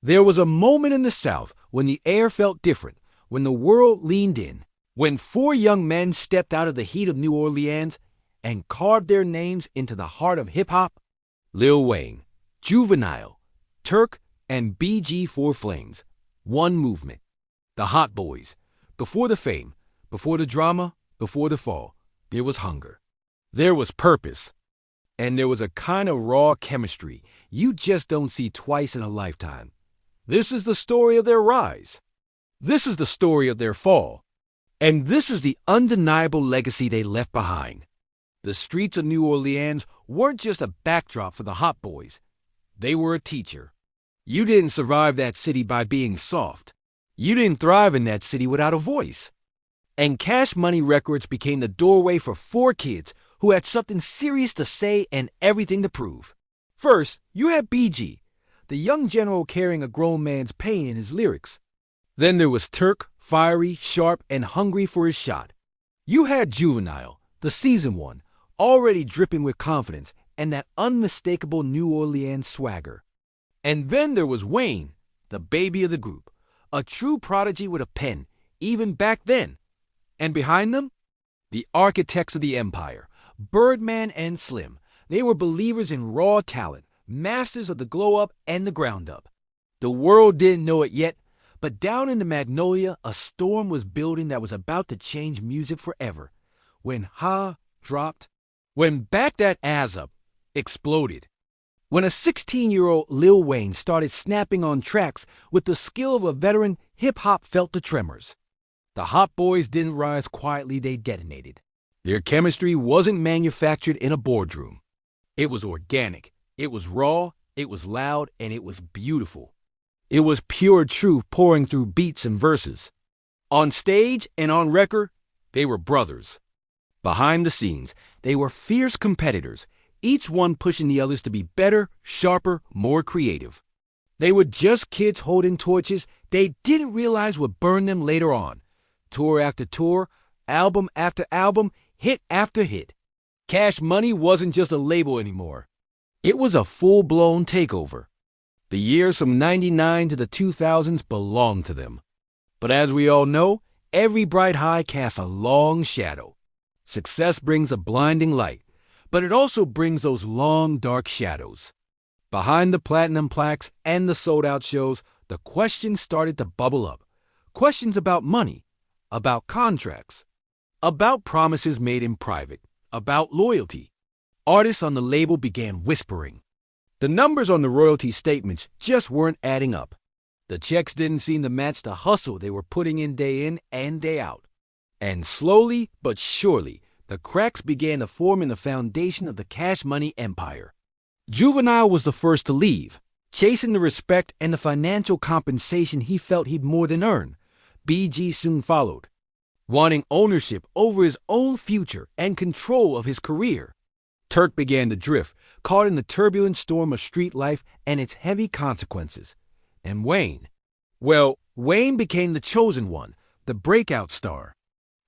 There was a moment in the South when the air felt different, when the world leaned in, when four young men stepped out of the heat of New Orleans and carved their names into the heart of hip-hop. Lil Wayne, Juvenile, Turk, and BG4 Flames. One movement. The Hot Boyz. Before the fame, before the drama, before the fall, there was hunger. There was purpose. And there was a kind of raw chemistry you just don't see twice in a lifetime. This is the story of their rise. This is the story of their fall. And this is the undeniable legacy they left behind. The streets of New Orleans weren't just a backdrop for the Hot Boyz. They were a teacher. You didn't survive that city by being soft. You didn't thrive in that city without a voice. And Cash Money Records became the doorway for four kids who had something serious to say and everything to prove. First, you had BG, the young general carrying a grown man's pain in his lyrics. Then there was Turk, fiery, sharp, and hungry for his shot. You had Juvenile, the seasoned one, already dripping with confidence and that unmistakable New Orleans swagger. And then there was Wayne, the baby of the group, a true prodigy with a pen, even back then. And behind them, the architects of the empire, Birdman and Slim. They were believers in raw talent, masters of the glow-up and the ground-up. The world didn't know it yet, but down in the Magnolia, a storm was building that was about to change music forever. When Ha dropped, when Back That Ass Up exploded, when a 16-year-old Lil Wayne started snapping on tracks with the skill of a veteran, hip-hop felt the tremors. The Hot Boyz didn't rise quietly, they detonated. Their chemistry wasn't manufactured in a boardroom. It was organic, it was raw, it was loud, and it was beautiful. It was pure truth pouring through beats and verses. On stage and on record, they were brothers. Behind the scenes, they were fierce competitors, each one pushing the others to be better, sharper, more creative. They were just kids holding torches they didn't realize would burn them later on. Tour after tour, album after album, hit after hit. Cash Money wasn't just a label anymore. It was a full-blown takeover. The years from '99 to the 2000s belonged to them. But as we all know, every bright high casts a long shadow. Success brings a blinding light, but it also brings those long, dark shadows. Behind the platinum plaques and the sold-out shows, the questions started to bubble up. Questions about money, about contracts, about promises made in private, about loyalty. Artists on the label began whispering. The numbers on the royalty statements just weren't adding up. The checks didn't seem to match the hustle they were putting in and day out. And slowly but surely, the cracks began to form in the foundation of the Cash Money empire. Juvenile was the first to leave, chasing the respect and the financial compensation he felt he'd more than earned. BG soon followed, wanting ownership over his own future and control of his career. Turk began to drift, caught in the turbulent storm of street life and its heavy consequences. And Wayne? Well, Wayne became the chosen one, the breakout star,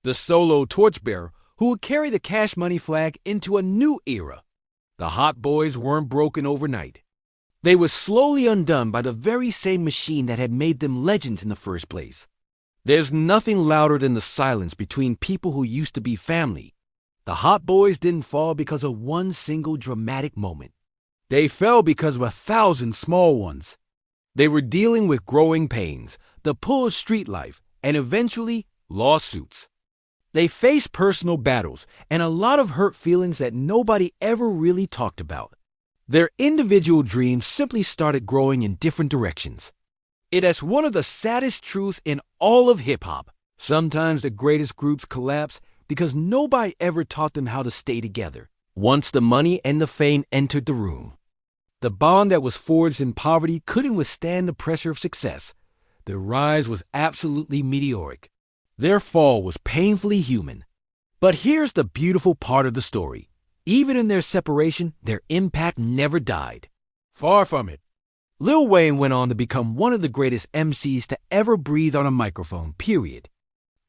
the solo torchbearer who would carry the Cash Money flag into a new era. The Hot Boyz weren't broken overnight. They were slowly undone by the very same machine that had made them legends in the first place. There's nothing louder than the silence between people who used to be family. The Hot Boyz didn't fall because of one single dramatic moment. They fell because of 1,000 small ones. They were dealing with growing pains, the pull of street life, and eventually lawsuits. They faced personal battles and a lot of hurt feelings that nobody ever really talked about. Their individual dreams simply started growing in different directions. It is one of the saddest truths in all of hip-hop. Sometimes the greatest groups collapse because nobody ever taught them how to stay together once the money and the fame entered the room. The bond that was forged in poverty couldn't withstand the pressure of success. Their rise was absolutely meteoric. Their fall was painfully human. But here's the beautiful part of the story. Even in their separation, their impact never died. Far from it. Lil Wayne went on to become one of the greatest MCs to ever breathe on a microphone, period.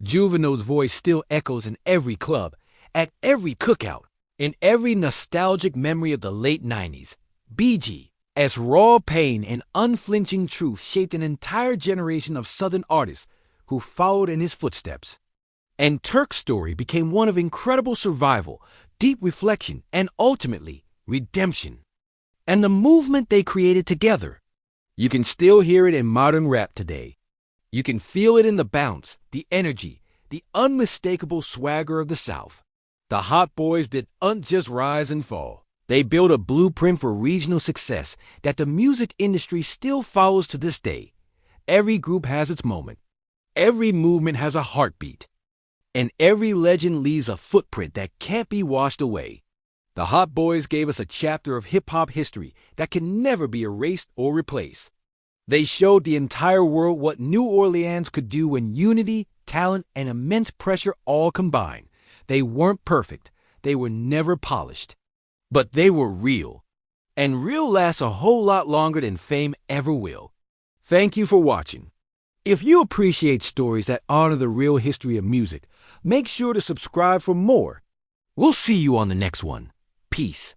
Juvenile's voice still echoes in every club, at every cookout, in every nostalgic memory of the late 90s. BG, as raw pain and unflinching truth shaped an entire generation of Southern artists who followed in his footsteps. And Turk's story became one of incredible survival, deep reflection, and ultimately, redemption. And the movement they created together. You can still hear it in modern rap today. You can feel it in the bounce, the energy, the unmistakable swagger of the South. The Hot Boyz didn't just rise and fall. They built a blueprint for regional success that the music industry still follows to this day. Every group has its moment. Every movement has a heartbeat. And every legend leaves a footprint that can't be washed away. The Hot Boyz gave us a chapter of hip-hop history that can never be erased or replaced. They showed the entire world what New Orleans could do when unity, talent, and immense pressure all combined. They weren't perfect. They were never polished. But they were real. And real lasts a whole lot longer than fame ever will. Thank you for watching. If you appreciate stories that honor the real history of music, make sure to subscribe for more. We'll see you on the next one. Peace.